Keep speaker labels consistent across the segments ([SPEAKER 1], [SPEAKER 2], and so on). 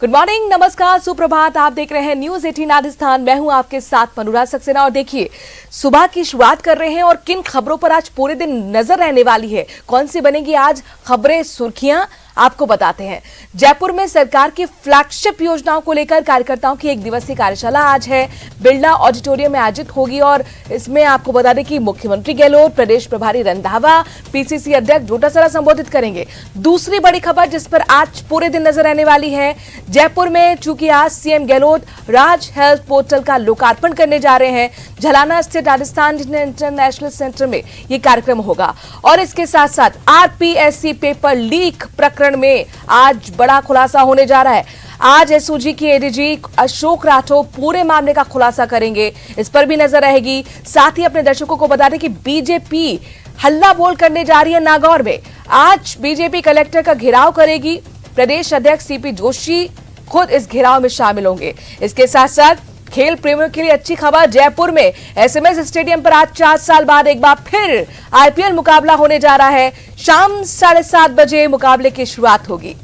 [SPEAKER 1] Good morning, नमस्कार, सुप्रभात। आप देख रहे हैं न्यूज 18 राजस्थान। मैं हूं आपके साथ अनुराग सक्सेना। और देखिए, सुबह की शुरुआत कर रहे हैं और किन खबरों पर आज पूरे दिन नजर रहने वाली है, कौन सी बनेगी आज खबरें, सुर्खियां, आपको बताते हैं। जयपुर में सरकार की फ्लैगशिप योजनाओं को लेकर कार्यकर्ताओं की एक दिवसीय कार्यशाला आज है बिरला ऑडिटोरियम में आयोजित होगी और इसमें आपको बता दें कि मुख्यमंत्री गहलोत, प्रदेश प्रभारी रंधावा, पीसीसी अध्यक्ष डोटासरा संबोधित करेंगे। दूसरी बड़ी खबर जिस पर आज पूरे दिन नजर रहने वाली है, जयपुर में चूंकि आज सीएम गहलोत राज हेल्थ पोर्टल का लोकार्पण करने जा रहे हैं, झलाना स्थित राजस्थान इंटरनेशनल सेंटर में यह कार्यक्रम होगा। और इसके साथ साथ आरपीएससी पेपर लीक प्रकरण में आज बड़ा खुलासा होने जा रहा है। आज एसओजी की एडीजी अशोक राठौर पूरे मामले का खुलासा करेंगे, इस पर भी नजर रहेगी। साथ ही अपने दर्शकों को बता दें कि बीजेपी हल्ला बोल करने जा रही है नागौर में। आज बीजेपी कलेक्टर का घेराव करेगी। प्रदेश अध्यक्ष सीपी जोशी खुद इस घेराव में शामिल होंगे। इसके साथ साथ खेल प्रेमियों के लिए अच्छी खबर, जयपुर में एसएमएस स्टेडियम पर आज 4 साल बाद एक बार फिर आईपीएल मुकाबला होने जा रहा है। शाम 7:30 बजे मुकाबले की शुरुआत होगी।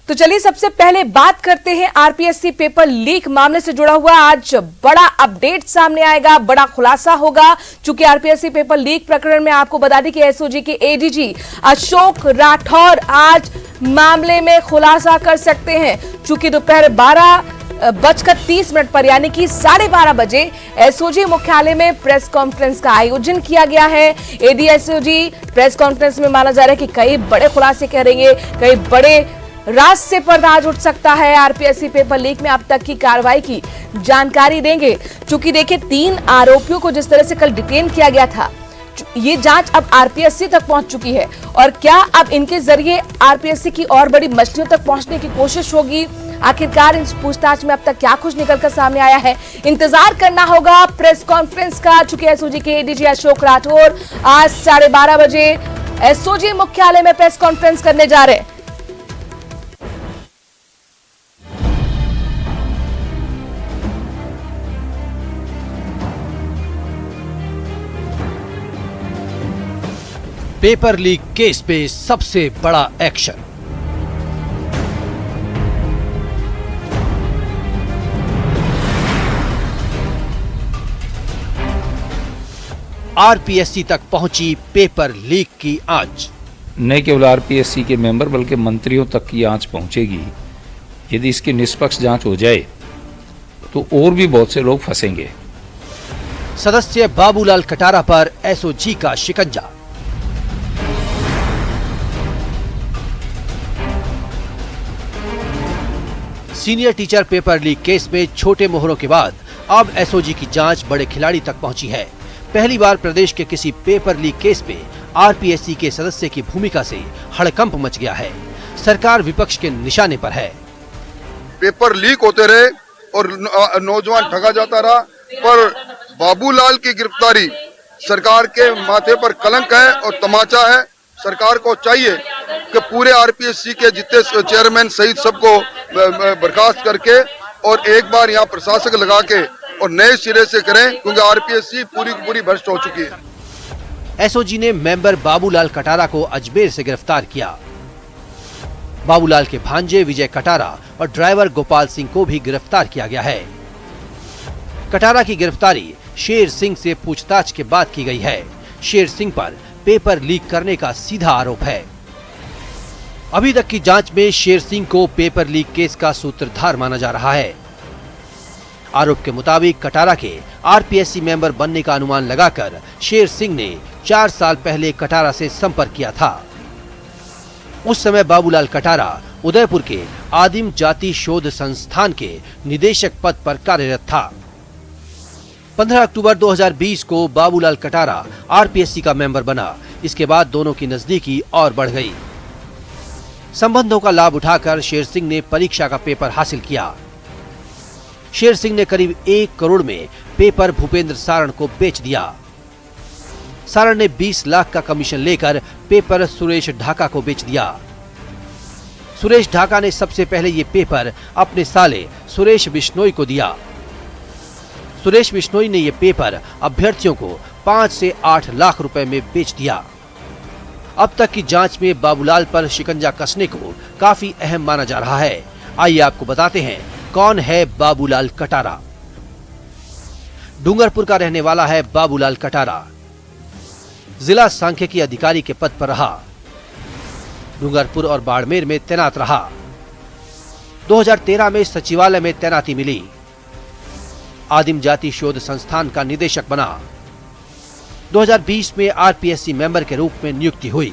[SPEAKER 1] तो चलिए सबसे पहले बात करते हैं आरपीएससी पेपर लीक मामले से जुड़ा हुआ आज बड़ा अपडेट सामने आएगा, बड़ा खुलासा होगा। चूंकि आरपीएससी पेपर लीक प्रकरण में आपको बता दें कि एसओजी के एडीजी अशोक राठौर आज मामले में खुलासा कर सकते हैं। चूंकि दोपहर 12:30 पर यानी कि 12:30 बजे एसओजी मुख्यालय में प्रेस कॉन्फ्रेंस का आयोजन किया गया है। एडीएसओजी प्रेस कॉन्फ्रेंस में माना जा रहा है कि कई बड़े खुलासे करेंगे, कई बड़े राज से पर्दा आज उठ सकता है। आरपीएससी पेपर लीक में अब तक की कार्रवाई की जानकारी देंगे। चूंकि देखिए, 3 आरोपियों को जिस तरह से कल डिटेन किया गया था, ये जांच अब आरपीएससी तक पहुंच चुकी है। और क्या अब इनके जरिए आरपीएससी की और बड़ी मछलियों तक पहुंचने की कोशिश होगी? आखिरकार इस पूछताछ में अब तक क्या कुछ निकलकर सामने आया है, इंतजार करना होगा प्रेस कॉन्फ्रेंस का। चूंकि एसओजी के एडीजी अशोक राठौर आज 12:30 बजे एसओजी मुख्यालय में प्रेस कॉन्फ्रेंस करने जा रहे हैं।
[SPEAKER 2] पेपर लीक केस पे सबसे बड़ा एक्शन। आरपीएससी तक पहुंची पेपर लीक की आंच।
[SPEAKER 3] न केवल आरपीएससी के मेंबर बल्कि मंत्रियों तक की आंच पहुंचेगी। यदि इसकी निष्पक्ष जांच हो जाए तो और भी बहुत से लोग फंसेंगे।
[SPEAKER 2] सदस्य बाबूलाल कटारा पर एसओजी का शिकंजा। Senior teacher paper leak case में छोटे मोहरों के बाद अब एसओजी की जांच बड़े खिलाड़ी तक पहुंची है। पहली बार प्रदेश के किसी पेपर लीक केस में आरपीएससी के सदस्य की भूमिका से हड़कंप मच गया है। सरकार विपक्ष के निशाने पर है।
[SPEAKER 4] पेपर लीक होते रहे और नौजवान ठगा जाता रहा, पर बाबूलाल की गिरफ्तारी सरकार के माथे पर कलंक है और तमाचा है। सरकार को चाहिए कि पूरे आरपीएससी के जितने चेयरमैन सहित सबको बर्खास्त करके और एक बार यहाँ प्रशासक लगा के और नए सिरे से करें, क्योंकि आरपीएससी पूरी की पूरी भ्रष्ट हो चुकी है।
[SPEAKER 2] एसओजी ने मेंबर बाबूलाल कटारा को अजमेर से गिरफ्तार किया। बाबूलाल के भांजे विजय कटारा और ड्राइवर गोपाल सिंह को भी गिरफ्तार किया गया है। कटारा की गिरफ्तारी शेर सिंह से पूछताछ के बाद की गई है। शेर सिंह पर पेपर लीक करने का सीधा आरोप है। अभी तक की जांच में शेर सिंह को पेपर लीक केस का सूत्रधार माना जा रहा है। आरोप के मुताबिक कटारा के आरपीएससी मेंबर बनने का अनुमान लगाकर शेर सिंह ने 4 साल पहले कटारा से संपर्क किया था। उस समय बाबूलाल कटारा उदयपुर के आदिम जाति शोध संस्थान के निदेशक पद पर कार्यरत था। 15 अक्टूबर 2020 को बाबूलाल कटारा आरपीएससी का मेंबर बना। इसके बाद दोनों की नजदीकी और बढ़ गई। संबंधों का लाभ उठाकर शेर सिंह ने परीक्षा का पेपर हासिल किया। शेर सिंह ने करीब 1 करोड़ में पेपर भूपेंद्र सारण को बेच दिया। सारण ने 20 लाख का कमीशन लेकर पेपर सुरेश ढाका को बेच दिया। सुरेश ढाका ने सबसे पहले ये पेपर अपने साले सुरेश बिश्नोई को दिया। सुरेश बिश्नोई ने ये पेपर अभ्यर्थियों को 5 से 8 लाख रुपए में बेच दिया। अब तक की जांच में बाबूलाल पर शिकंजा कसने को काफी अहम माना जा रहा है। आइए आपको बताते हैं कौन है बाबूलाल कटारा। डूंगरपुर का रहने वाला है बाबूलाल कटारा। जिला सांख्यिकी अधिकारी के पद पर रहा। डूंगरपुर और बाड़मेर में तैनात रहा। 2013 में सचिवालय में तैनाती मिली। आदिम जाति शोध संस्थान का निदेशक बना। 2020 में आरपीएससी मेंबर के रूप में नियुक्ति हुई।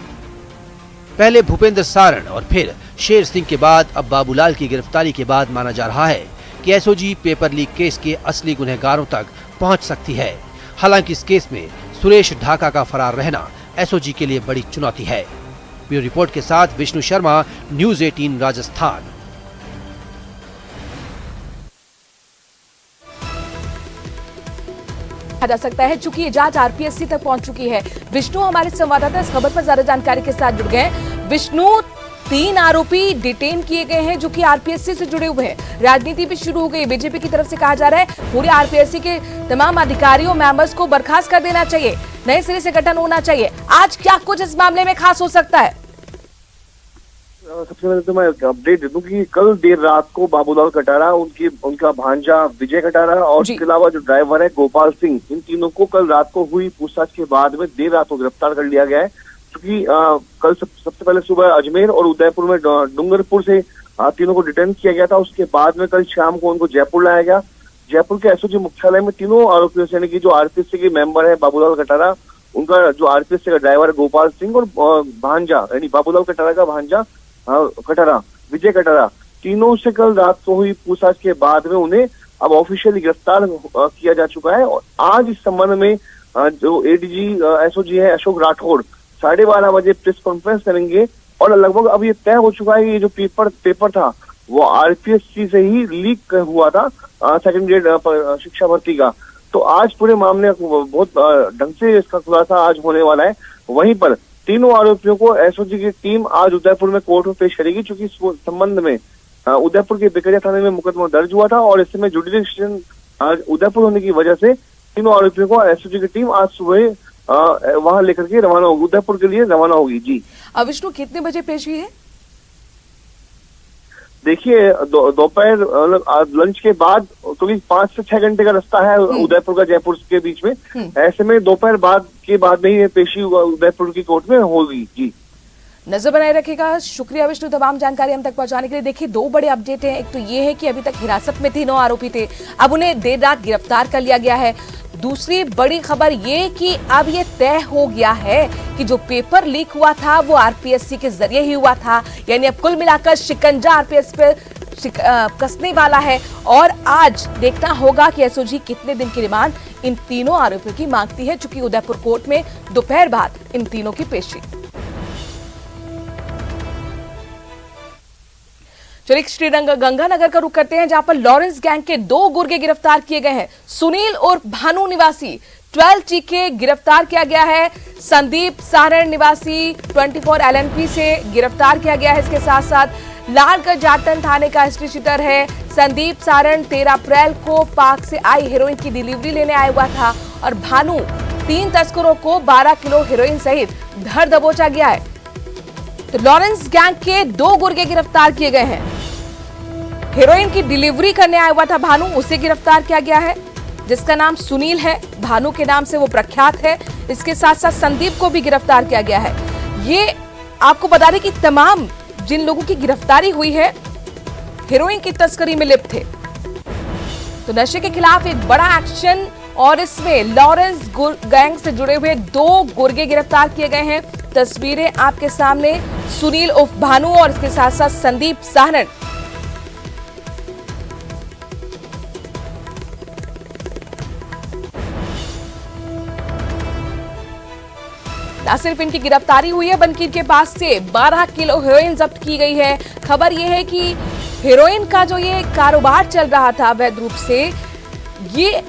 [SPEAKER 2] पहले भूपेंद्र सारण और फिर शेर सिंह के बाद अब बाबूलाल की गिरफ्तारी के बाद माना जा रहा है कि एसओजी पेपर लीक केस के असली गुनहगारों तक पहुंच सकती है। हालांकि इस केस में सुरेश ढाका का फरार रहना एसओजी के लिए बड़ी चुनौती है। ब्यूरो रिपोर्ट के साथ विष्णु शर्मा, न्यूज़ 18 राजस्थान।
[SPEAKER 1] जा सकता है चूंकि ये जांच आरपीएससी तक पहुंच चुकी है। विष्णु हमारे संवाददाता इस खबर पर ज्यादा जानकारी के साथ जुड़ गए। विष्णु, 3 आरोपी डिटेन किए गए हैं जो कि आरपीएससी से जुड़े हुए हैं। राजनीति भी शुरू हो गई। बीजेपी की तरफ से कहा जा रहा है पूरे आरपीएससी के तमाम अधिकारियों मेंबर्स को बर्खास्त कर देना चाहिए, नए सिरे से गठन होना चाहिए। आज क्या कुछ इस मामले में खास हो सकता है?
[SPEAKER 5] सबसे पहले तो मैं अपडेट दे दूं कि कल देर रात को बाबूलाल कटारा, उनका भांजा विजय कटारा और उसके अलावा जो ड्राइवर है गोपाल सिंह, इन तीनों को कल रात को हुई पूछताछ के बाद में देर रात को गिरफ्तार कर लिया गया है। क्योंकि कल सबसे पहले सुबह अजमेर और उदयपुर में डूंगरपुर से तीनों को डिटेन किया गया था। उसके बाद में कल शाम को उनको जयपुर लाया गया। जयपुर के एसओजी मुख्यालय में तीनों आरोपियों से, यानी कि जो आरपीएससी के मेंबर है बाबूलाल कटारा, उनका जो आरपीएससी का ड्राइवर गोपाल सिंह और भांजा यानी बाबूलाल कटारा का भांजा कटारा विजय कटारा, तीनों से कल रात को हुई पूछताछ के बाद में उन्हें अब ऑफिशियली गिरफ्तार किया जा चुका है। और आज इस संबंध में जो एडीजी एसओजी है अशोक राठौड़ 12:30 बजे प्रेस कॉन्फ्रेंस करेंगे। और लगभग अब ये तय हो चुका है कि ये जो पेपर था वो आरपीएससी से ही लीक हुआ था, सेकंड ग्रेड शिक्षा भर्ती का। तो आज पूरे मामले बहुत ढंग से इसका खुलासा आज होने वाला है। वहीं पर तीनों आरोपियों को एसओजी की टीम आज उदयपुर में कोर्ट में पेश करेगी, क्योंकि इस संबंध में उदयपुर के बिकरिया थाने में मुकदमा दर्ज हुआ था और इसमें जुडिशियल उदयपुर होने की वजह से तीनों आरोपियों को एसओजी की टीम आज सुबह वहां लेकर के रवाना होगी, उदयपुर के लिए रवाना होगी। जी
[SPEAKER 1] विष्णु, कितने बजे पेशी है?
[SPEAKER 5] देखिए दोपहर लंच के बाद, क्योंकि 5 से 6 घंटे का रास्ता है उदयपुर का जयपुर के बीच में, ऐसे में दोपहर बाद में ही पेशी उदयपुर की कोर्ट में होगी। जी,
[SPEAKER 1] नजर बनाए रखिएगा। शुक्रिया विष्णु तमाम जानकारी हम तक पहुंचाने के लिए। देखिए 2 बड़े अपडेट हैं। एक तो ये है कि अभी तक हिरासत में तीनों आरोपी थे, अब उन्हें देर रात गिरफ्तार कर लिया गया है। दूसरी बड़ी खबर ये कि अब ये तय हो गया है कि जो पेपर लीक हुआ था वो आरपीएससी के जरिए ही हुआ था। यानी अब कुल मिलाकर शिकंजा आरपीएससी पर कसने वाला है। और आज देखना होगा कि एसओजी कितने दिन की रिमांड इन तीनों आरोपियों की मांगती है, चूंकि उदयपुर कोर्ट में दोपहर बाद इन तीनों की पेशी। चलिए श्रीरंग गंगानगर का रुख करते हैं, जहां पर लॉरेंस गैंग के 2 गुर्गे गिरफ्तार किए गए हैं। सुनील और भानु निवासी 12 चीखे गिरफ्तार किया गया है। संदीप सारण निवासी 24 एलएनपी से गिरफ्तार किया गया है। इसके साथ साथ लालगंज जाटन थाने का हिस्ट्री शीटर है संदीप सारण। 13 अप्रैल को पाक से आई हेरोइन की डिलीवरी लेने आया हुआ था। और भानु 3 तस्करों को 12 किलो हेरोइन सहित धर दबोचा गया है। तो लॉरेंस गैंग के 2 गुर्गे गिरफ्तार किए गए हैं। हेरोइन की डिलीवरी करने आया हुआ था भानु, उसे गिरफ्तार किया गया है, जिसका नाम सुनील है। भानु के नाम से वो प्रख्यात है। इसके साथ साथ संदीप को भी गिरफ्तार किया गया है। ये आपको बता दें कि तमाम जिन लोगों की गिरफ्तारी हुई है हेरोइन की तस्करी में लिप्त थे। तो नशे के खिलाफ एक बड़ा एक्शन, और इसमें लॉरेंस गैंग से जुड़े हुए 2 गुर्गे गिरफ्तार किए गए हैं। तस्वीरें आपके सामने, सुनील उर्फ भानु और इसके साथ साथ संदीप सारण। न सिर्फ इनकी गिरफ्तारी हुई है, बल्कि इनके पास से 12 किलो हेरोइन जब्त की गई है। खबर यह है कि हेरोइन का जो ये कारोबार चल रहा था अवैध रूप से, ये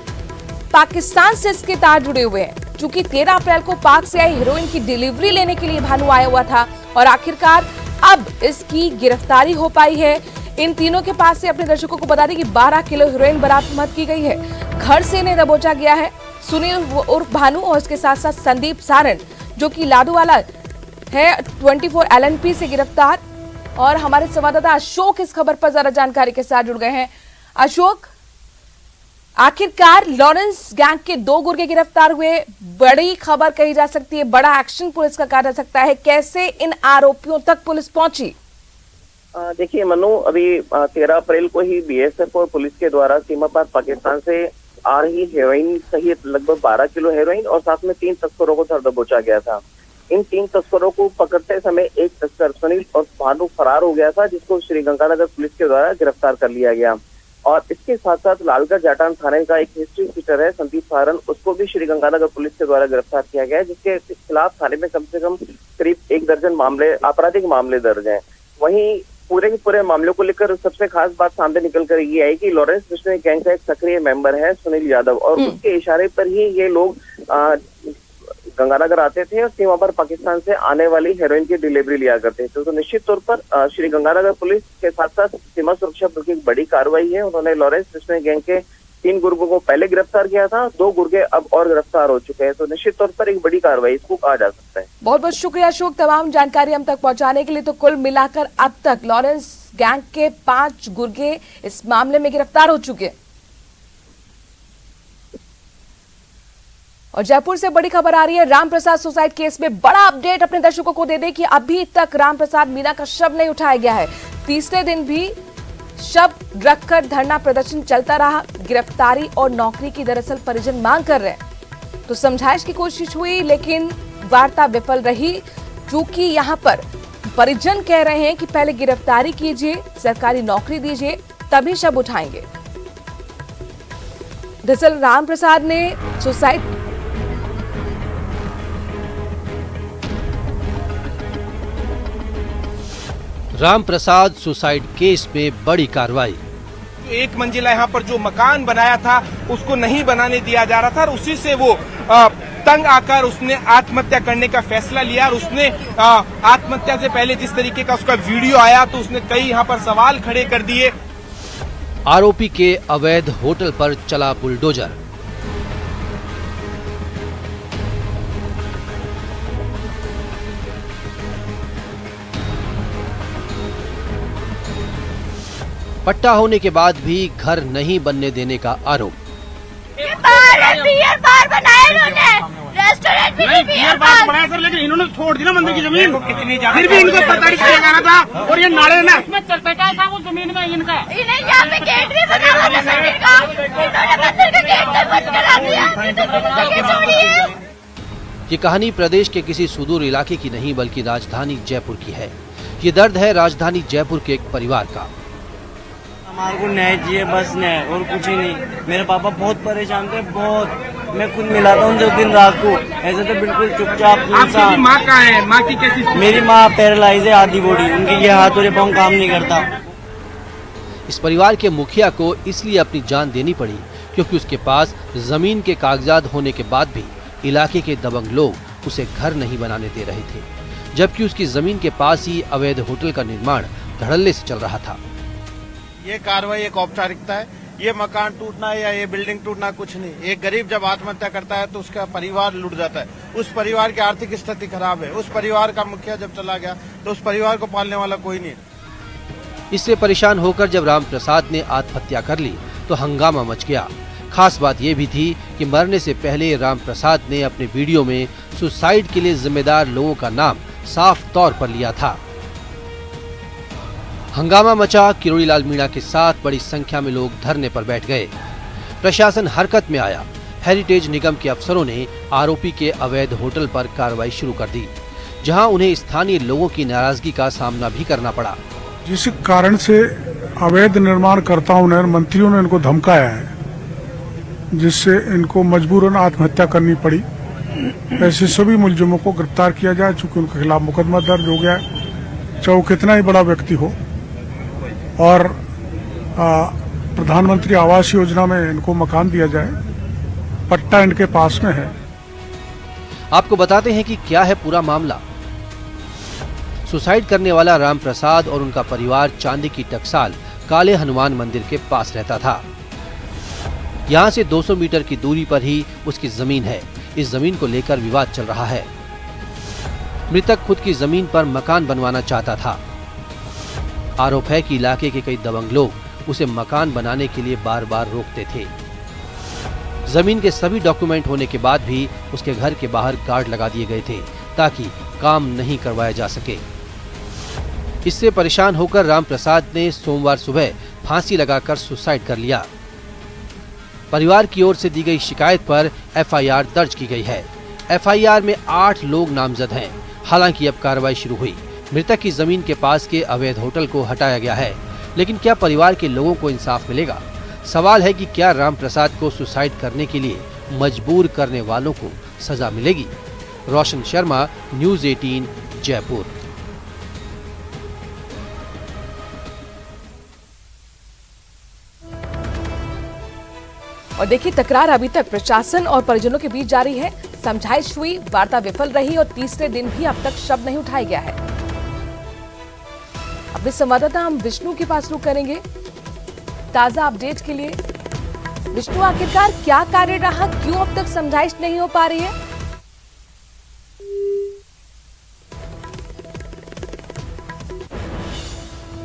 [SPEAKER 1] पाकिस्तान से इसके तार जुड़े हुए हैं। चूंकि 13 अप्रैल को पाक से आई हेरोइन की डिलीवरी लेने के लिए भानु आया हुआ था और आखिरकार अब इसकी गिरफ्तारी हो पाई है। इन तीनों के पास से, अपने दर्शकों को बता दें कि 12 किलो हेरोइन बरामद की गई है। घर से इन्हें दबोचा गया है। सुनील उर्फ भानु और इसके साथ साथ संदीप सारण, जो कि लाडूवाला है 24 LNP से गिरफ्तार। और हमारे संवाददाता अशोक इस खबर पर ज्यादा जानकारी के साथ जुड़ गए हैं। अशोक, आखिरकार लॉरेंस गैंग के 2 गुर्गे गिरफ्तार हुए, बड़ी खबर कही जा सकती है, बड़ा एक्शन पुलिस का कहा जा सकता है। कैसे इन आरोपियों तक पुलिस पहुंची?
[SPEAKER 5] देखिए मनु, अभी 13 अप्रैल को ही BSF और पुलिस के द्वारा सीमा पार पाकिस्तान से आ रही हेरोइन सहित लगभग 12 किलो हेरोइन और साथ में 3 तस्करों को धर दबोचा गया था। इन 3 तस्करों को पकड़ते समय एक तस्कर सुनील और भानु फरार हो गया था, जिसको श्रीगंगानगर पुलिस के द्वारा गिरफ्तार कर लिया गया। और इसके साथ साथ लालगढ़ जाटान थाने का एक हिस्ट्री शीटर है संदीप सारन, उसको भी श्रीगंगानगर पुलिस के द्वारा गिरफ्तार किया गया है, जिसके खिलाफ थाने में कम से कम करीब 1 दर्जन मामले आपराधिक मामले दर्ज हैं। वहीं पूरे के पूरे मामले को लेकर सबसे खास बात सामने निकल कर ये आई कि लॉरेंस बिश्नोई गैंग का एक सक्रिय मेंबर है सुनील यादव, और उसके इशारे पर ही ये लोग गंगानगर आते थे और सीमा पर पाकिस्तान से आने वाली हेरोइन की डिलीवरी लिया करते थे। तो निश्चित तौर पर श्री गंगानगर पुलिस के साथ साथ सीमा सुरक्षा बल की एक बड़ी कार्रवाई है। उन्होंने लॉरेंस बिश्नोई गैंग के 3 गुर्गों को पहले गिरफ्तार किया था, 2 गुर्गे अब और गिरफ्तार हो चुके हैं। तो निश्चित तौर पर एक बड़ी कार्रवाई इसको कहा जा सकता है।
[SPEAKER 1] बहुत बहुत शुक्रिया अशोक, तमाम जानकारी हम तक पहुंचाने के लिए। तो कुल मिलाकर अब तक लॉरेंस गैंग के 5 गुर्गे इस मामले में गिरफ्तार हो चुके हैं। और जयपुर से बड़ी खबर आ रही है, रामप्रसाद सुसाइड केस में बड़ा अपडेट अपने दर्शकों को दे दे कि अभी तक रामप्रसाद मीणा का शव नहीं उठाया गया है। तीसरे दिन भी शव रखकर धरना प्रदर्शन चलता रहा। गिरफ्तारी और नौकरी की दरअसल परिजन मांग कर रहे हैं। तो समझाइश की कोशिश हुई लेकिन वार्ता विफल रही, क्योंकि यहां पर परिजन कह रहे हैं कि पहले गिरफ्तारी कीजिए, सरकारी नौकरी दीजिए, तभी शव उठाएंगे। दरअसल रामप्रसाद ने सुसाइड
[SPEAKER 2] रामप्रसाद सुसाइड केस में बड़ी कार्रवाई।
[SPEAKER 6] एक मंजिला यहाँ पर जो मकान बनाया था उसको नहीं बनाने दिया जा रहा था और उसी से वो तंग आकर उसने आत्महत्या करने का फैसला लिया। और उसने आत्महत्या से पहले जिस तरीके का उसका वीडियो आया तो उसने कई यहाँ पर सवाल खड़े कर दिए।
[SPEAKER 2] आरोपी के अवैध होटल पर चला बुलडोजर। पट्टा होने के बाद भी घर नहीं बनने देने का आरोप।
[SPEAKER 7] बियर बार बनाया इन्होंने, रेस्टोरेंट भी बियर बार बनाया सर, लेकिन इन्होंने छोड़ दी ना मंदिर की जमीन। फिर भी इनको पता नहीं किया जाना था। और ये नाले ना इसमें चलता क्या था वो जमीन में इनका, इन्हें यहाँ पे गेट भी बना हुआ था मंदिर का, इन्होंने मंदिर का गेट बंद करा दिया।
[SPEAKER 2] ये कहानी प्रदेश के किसी सुदूर इलाके की नहीं बल्कि राजधानी जयपुर की है। ये दर्द है राजधानी जयपुर के एक परिवार का।
[SPEAKER 8] हमारे को न्याय चाहिए, बस न्याय और कुछ ही नहीं। मेरे पापा बहुत परेशान थे, बहुत। मैं खुद मिला था उनसे दिन रात को, ऐसे तो बिल्कुल चुपचाप इंसान।
[SPEAKER 6] माँ का है, माँ की कैसी?
[SPEAKER 8] मेरी माँ पैरालाइज है, आधी बॉडी, उनके ये हाथ और पाँव काम नहीं करता।
[SPEAKER 2] इस परिवार के मुखिया को इसलिए अपनी जान देनी पड़ी क्योंकि उसके पास जमीन के कागजात होने के बाद भी इलाके के दबंग लोग उसे घर नहीं बनाने दे रहे थे, जबकि उसकी जमीन के पास ही अवैध होटल का निर्माण धड़ल्ले से चल रहा था।
[SPEAKER 9] ये कार्रवाई एक औपचारिकता है। ये मकान टूटना या ये बिल्डिंग टूटना कुछ नहीं। एक गरीब जब आत्महत्या करता है तो उसका परिवार लुट जाता है। उस परिवार की आर्थिक स्थिति खराब है। उस परिवार का मुखिया जब चला गया तो उस परिवार को पालने वाला कोई नहीं।
[SPEAKER 2] इससे परेशान होकर जब रामप्रसाद ने आत्महत्या कर ली तो हंगामा मच गया। खास बात यह भी थी कि मरने से पहले रामप्रसाद ने अपने वीडियो में सुसाइड के लिए जिम्मेदार लोगों का नाम साफ तौर पर लिया था। हंगामा मचा। किरोड़ीलाल मीणा के साथ बड़ी संख्या में लोग धरने पर बैठ गए। प्रशासन हरकत में आया। हेरिटेज निगम के अफसरों ने आरोपी के अवैध होटल पर कार्रवाई शुरू कर दी, जहां उन्हें स्थानीय लोगों की नाराजगी का सामना भी करना पड़ा।
[SPEAKER 10] जिस कारण से अवैध निर्माणकर्ताओं ने, मंत्रियों ने इनको धमकाया है, जिससे इनको मजबूरन आत्महत्या करनी पड़ी। ऐसे सभी मुलजिमों को गिरफ्तार किया जाए, चूंकि उनके खिलाफ मुकदमा दर्ज हो गया है, चाहे वो कितना ही बड़ा व्यक्ति हो। और प्रधानमंत्री आवास योजना में इनको मकान दिया जाए, पट्टा इनके पास में है।
[SPEAKER 2] आपको बताते हैं कि क्या है पूरा मामला। सुसाइड करने वाला रामप्रसाद और उनका परिवार चांदी की टकसाल काले हनुमान मंदिर के पास रहता था। यहाँ से 200 मीटर की दूरी पर ही उसकी जमीन है। इस जमीन को लेकर विवाद चल रहा है। मृतक खुद की जमीन पर मकान बनवाना चाहता था। आरोप है कि इलाके के कई दबंग लोग उसे मकान बनाने के लिए बार बार रोकते थे। जमीन के सभी डॉक्यूमेंट होने के बाद भी उसके घर के बाहर गार्ड लगा दिए गए थे ताकि काम नहीं करवाया जा सके। इससे परेशान होकर रामप्रसाद ने सोमवार सुबह फांसी लगाकर सुसाइड कर लिया। परिवार की ओर से दी गई शिकायत पर एफआईआर दर्ज की गई है। एफआईआर में 8 लोग नामजद हैं। हालांकि अब कार्रवाई शुरू हुई। मृतक की जमीन के पास के अवैध होटल को हटाया गया है, लेकिन क्या परिवार के लोगों को इंसाफ मिलेगा? सवाल है कि क्या रामप्रसाद को सुसाइड करने के लिए मजबूर करने वालों को सजा मिलेगी? रोशन शर्मा, न्यूज़ 18, जयपुर।
[SPEAKER 1] और देखिए, तकरार अभी तक प्रशासन और परिजनों के बीच जारी है। समझाइश हुई, वार्ता विफल रही और तीसरे दिन भी अब तक शब्द नहीं उठाया गया है। अपने संवाददाता हम विष्णु के पास रुक करेंगे ताजा अपडेट के लिए। विष्णु, आखिरकार क्या कार्य रहा, क्यों अब तक समझाइश नहीं हो पा रही है?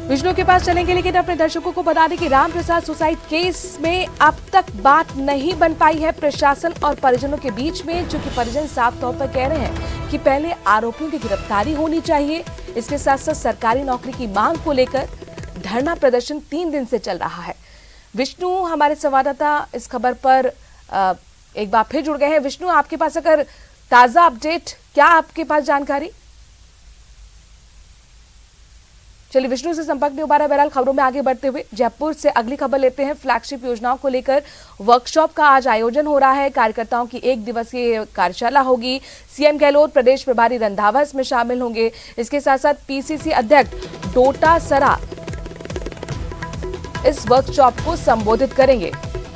[SPEAKER 1] विष्णु के पास चलेंगे, लेकिन अपने दर्शकों को बता दें कि रामप्रसाद सुसाइड केस में अब तक बात नहीं बन पाई है प्रशासन और परिजनों के बीच में, क्योंकि परिजन साफ तौर पर कह रहे हैं कि पहले आरोपियों की गिरफ्तारी होनी चाहिए। इसके साथ साथ सरकारी नौकरी की मांग को लेकर धरना प्रदर्शन 3 दिन से चल रहा है। विष्णु, हमारे संवाददाता इस खबर पर एक बार फिर जुड़ गए हैं। विष्णु, आपके पास अगर ताजा अपडेट, क्या आपके पास जानकारी? चलिए, विष्णु से संपर्क नहीं हो पा रहा। बहरहाल, खबरों में आगे बढ़ते हुए जयपुर से अगली खबर लेते हैं। फ्लैगशिप योजनाओं को लेकर वर्कशॉप का आज आयोजन हो रहा है। कार्यकर्ताओं की 1 दिवसीय कार्यशाला होगी। सीएम गहलोत, प्रदेश प्रभारी रंधावा इसमें शामिल होंगे। इसके साथ साथ पीसीसी अध्यक्ष डोटासरा इस वर्कशॉप को संबोधित करेंगे।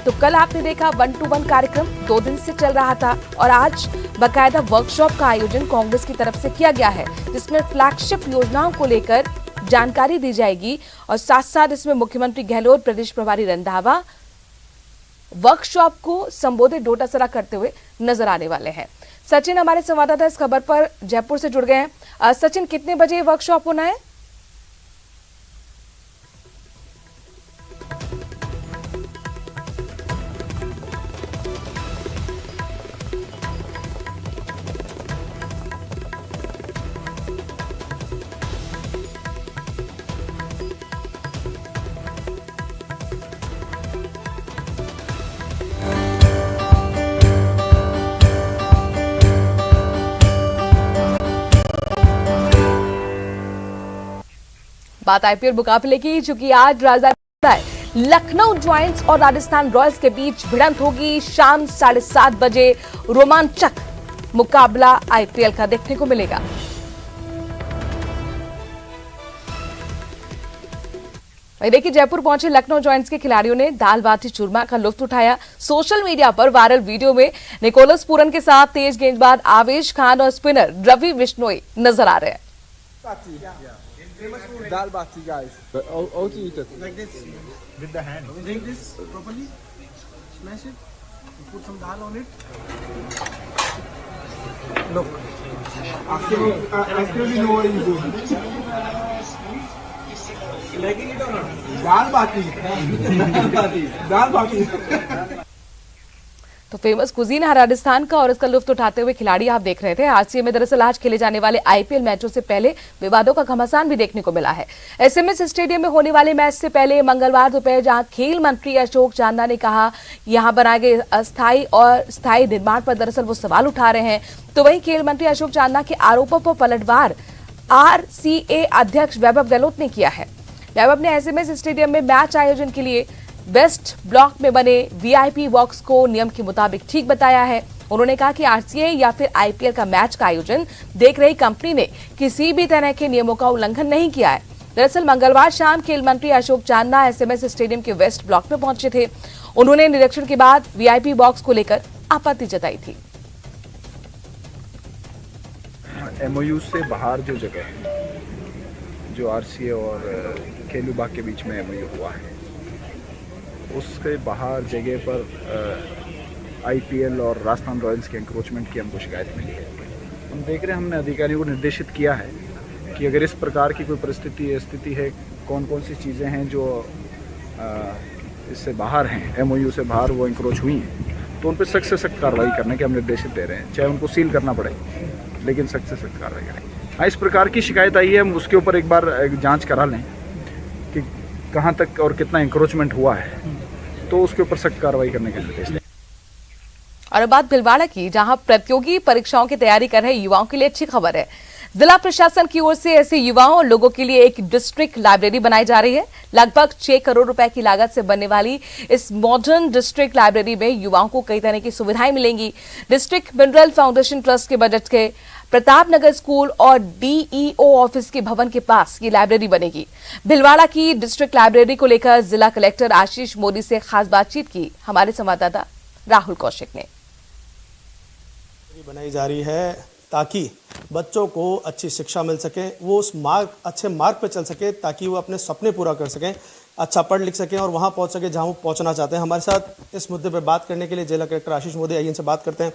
[SPEAKER 1] तो कल आपने देखा 1-to-1 कार्यक्रम 2 दिन से चल रहा था और आज बाकायदा वर्कशॉप का आयोजन कांग्रेस की तरफ से किया गया है, जिसमें फ्लैगशिप योजनाओं को लेकर जानकारी दी जाएगी और साथ साथ इसमें मुख्यमंत्री गहलोत, प्रदेश प्रभारी रंधावा वर्कशॉप को संबोधित डोटासरा करते हुए नजर आने वाले हैं। सचिन, हमारे संवाददाता इस खबर पर जयपुर से जुड़ गए हैं। सचिन, कितने बजे वर्कशॉप होना है? बात आईपीएल मुकाबले की, चूंकि आज राजधानी लखनऊ जॉयंट्स और राजस्थान रॉयल्स के बीच भिड़ंत होगी। शाम 7:30 बजे रोमांचक मुकाबला आईपीएल का देखने को मिलेगा। देखिए, जयपुर पहुंचे लखनऊ जॉयंट्स के खिलाड़ियों ने दाल बाटी चूरमा का लुत्फ उठाया। सोशल मीडिया पर वायरल वीडियो में निकोलस पूरन के साथ तेज गेंदबाज आवेश खान और स्पिनर रवि बिश्नोई नजर आ रहे हैं।
[SPEAKER 11] Dal bati, guys. How to eat it? Like this, with the hand. Drink this properly. Smash it. Put some dal on it. Look. Actually, no one is doing. Liking it or not? Dal bati. Dal bati.
[SPEAKER 1] तो famous cuisine है राजस्थान का और इसका लुत्फ उठाते हुए खिलाड़ी आप देख रहे थे। आरसीए में दरअसल आज खेले जाने वाले आईपीएल मैचों से पहले विवादों का घमासान भी देखने को मिला है। एसएमएस स्टेडियम में होने वाले मैच से पहले मंगलवार दोपहर जहां खेल मंत्री अशोक चांदा ने कहा यहां बनाए गए अस्थायी और स्थायी निर्माण पर दरअसल वो सवाल उठा रहे हैं, तो वहीं खेल मंत्री अशोक चांदा के आरोपों पर पलटवार आरसीए अध्यक्ष वैभव गहलोत ने किया है। वैभव ने एसएमएस स्टेडियम में मैच आयोजन के लिए वेस्ट ब्लॉक में बने वीआईपी बॉक्स को नियम के मुताबिक ठीक बताया है। उन्होंने कहा कि आरसीए या फिर आईपीएल का मैच का आयोजन देख रही कंपनी ने किसी भी तरह के नियमों का उल्लंघन नहीं किया है। दरअसल मंगलवार शाम खेल मंत्री अशोक चांदा एसएमएस स्टेडियम के वेस्ट ब्लॉक में पहुंचे थे। उन्होंने निरीक्षण के बाद वीआईपी बॉक्स को लेकर आपत्ति जताई थी।
[SPEAKER 12] एमओयू से बाहर जो जगह है, जो आरसीए और खेल विभाग के बीच में एमओयू हुआ है, उसके बाहर जगह पर आईपीएल और राजस्थान रॉयल्स के एंक्रोचमेंट की हमको शिकायत मिली है हम देख रहे हैं, हमने अधिकारियों को निर्देशित किया है कि अगर इस प्रकार की कोई स्थिति है, कौन कौन सी चीज़ें हैं जो इससे बाहर हैं, एमओयू से बाहर वो इंक्रोच हुई हैं, तो उन पर सख्त से सख्त कार्रवाई करने के हम निर्देशित दे रहे हैं, चाहे उनको सील करना पड़े, लेकिन सख्त से सख्त कार्रवाई करें। हाँ, इस प्रकार की शिकायत आई है, हम उसके ऊपर एक बार जांच करा लें कि कहाँ तक और कितना इंक्रोचमेंट हुआ है, तो उसके ऊपर सख्त कार्रवाई करने के निर्देश दें।
[SPEAKER 1] और अब बात भिलवाड़ा की, जहां प्रतियोगी परीक्षाओं की तैयारी कर रहे युवाओं के लिए अच्छी खबर है। जिला प्रशासन की ओर से ऐसे युवाओं और लोगों के लिए एक डिस्ट्रिक्ट लाइब्रेरी बनाई जा रही है। लगभग 6 करोड़ रुपए की लागत से बनने वाली इस मॉडर्न डिस्ट्रिक्ट लाइब्रेरी में युवाओं को कई तरह की सुविधाएं मिलेंगी। डिस्ट्रिक्ट मिनरल फाउंडेशन ट्रस्ट के बजट के प्रताप नगर स्कूल और डीईओ ऑफिस के भवन के पास ये लाइब्रेरी बनेगी। भिलवाड़ा की डिस्ट्रिक्ट लाइब्रेरी को लेकर जिला कलेक्टर आशीष मोदी से खास बातचीत की हमारे संवाददाता राहुल कौशिक ने।
[SPEAKER 13] बनाई जा रही है ताकि बच्चों को अच्छी शिक्षा मिल सके, वो उस अच्छे मार्ग पर चल सके, ताकि वो अपने सपने पूरा कर सकें, अच्छा पढ़ लिख सकें और वहाँ पहुँच सके जहाँ वो पहुँचना चाहते हैं। हमारे साथ इस मुद्दे पर बात करने के लिए जिला कलेक्टर आशीष मोदी, आइए इनसे बात करते हैं।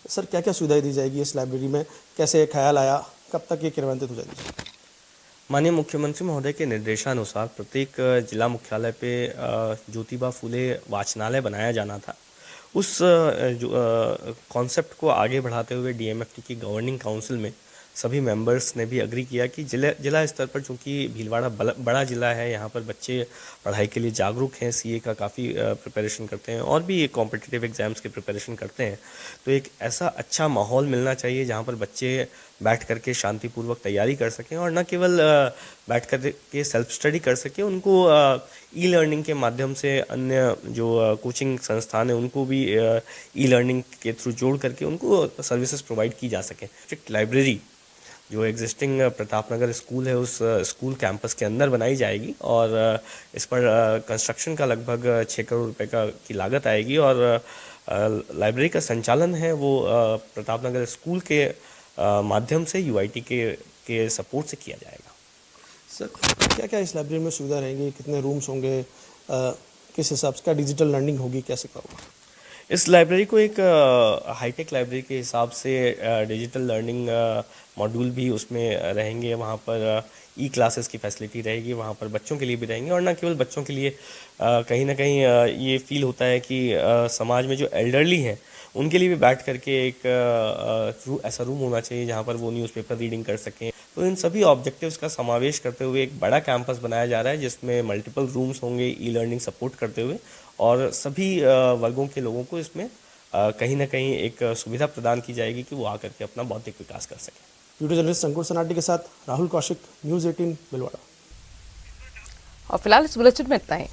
[SPEAKER 13] सर, क्या क्या सुविधाएं दी जाएगी इस लाइब्रेरी में, कैसे ये ख्याल आया, कब तक ये क्रियान्वित हो जाएगी?
[SPEAKER 14] माननीय मुख्यमंत्री महोदय के निर्देशानुसार प्रत्येक जिला मुख्यालय पे ज्योतिबा फुले वाचनालय बनाया जाना था। उस कॉन्सेप्ट को आगे बढ़ाते हुए डीएमएफटी की गवर्निंग काउंसिल में सभी मेंबर्स ने भी एग्री किया कि जिला स्तर पर, चूँकि भीलवाड़ा बड़ा जिला है, यहाँ पर बच्चे पढ़ाई के लिए जागरूक हैं, सीए का काफ़ी प्रिपरेशन करते हैं और भी कॉम्पिटिटिव एग्जाम्स के प्रिपरेशन करते हैं, तो एक ऐसा अच्छा माहौल मिलना चाहिए जहाँ पर बच्चे बैठ करके शांतिपूर्वक तैयारी कर सकें और न केवल बैठ कर के सेल्फ स्टडी कर सकें, उनको ई लर्निंग के माध्यम से अन्य जो कोचिंग संस्थान है उनको भी ई लर्निंग के थ्रू जोड़ करके उनको सर्विसेज प्रोवाइड की जा सकें। डिस्ट्रिक्ट लाइब्रेरी जो एग्जिस्टिंग प्रताप नगर स्कूल है, उस स्कूल कैंपस के अंदर बनाई जाएगी और इस पर कंस्ट्रक्शन का लगभग 6 करोड़ रुपए की लागत आएगी और लाइब्रेरी का संचालन है वो प्रताप नगर स्कूल के माध्यम से यूआईटी के सपोर्ट से किया जाएगा।
[SPEAKER 13] सर, क्या क्या इस लाइब्रेरी में सुविधा रहेंगी, कितने रूम्स होंगे, किस हिसाब से क्या डिजिटल लर्निंग होगी, कैसे क्या होगा?
[SPEAKER 14] इस लाइब्रेरी को एक हाईटेक लाइब्रेरी के हिसाब से डिजिटल लर्निंग मॉड्यूल भी उसमें रहेंगे। वहाँ पर ई क्लासेस की फैसिलिटी रहेगी, वहाँ पर बच्चों के लिए भी रहेंगे और न केवल बच्चों के लिए, कहीं ना कहीं ये फील होता है कि समाज में जो एल्डरली हैं उनके लिए भी बैठ करके एक ऐसा रूम होना चाहिए जहाँ पर वो न्यूज़पेपर रीडिंग कर सकें। तो इन सभी ऑब्जेक्टिव्स का समावेश करते हुए एक बड़ा कैंपस बनाया जा रहा है जिसमें मल्टीपल रूम्स होंगे ई लर्निंग सपोर्ट करते हुए और सभी वर्गों के लोगों को इसमें कहीं ना कहीं एक सुविधा प्रदान की जाएगी कि वो आकर के अपना बौद्धिक विकास कर सकें।
[SPEAKER 13] वीडियो जर्नलिस्ट अंकुर सनाटी के साथ राहुल कौशिक, न्यूज़ 18 भिलवाड़ा।
[SPEAKER 1] और फिलहाल इस बुलेटिन में इतना ही।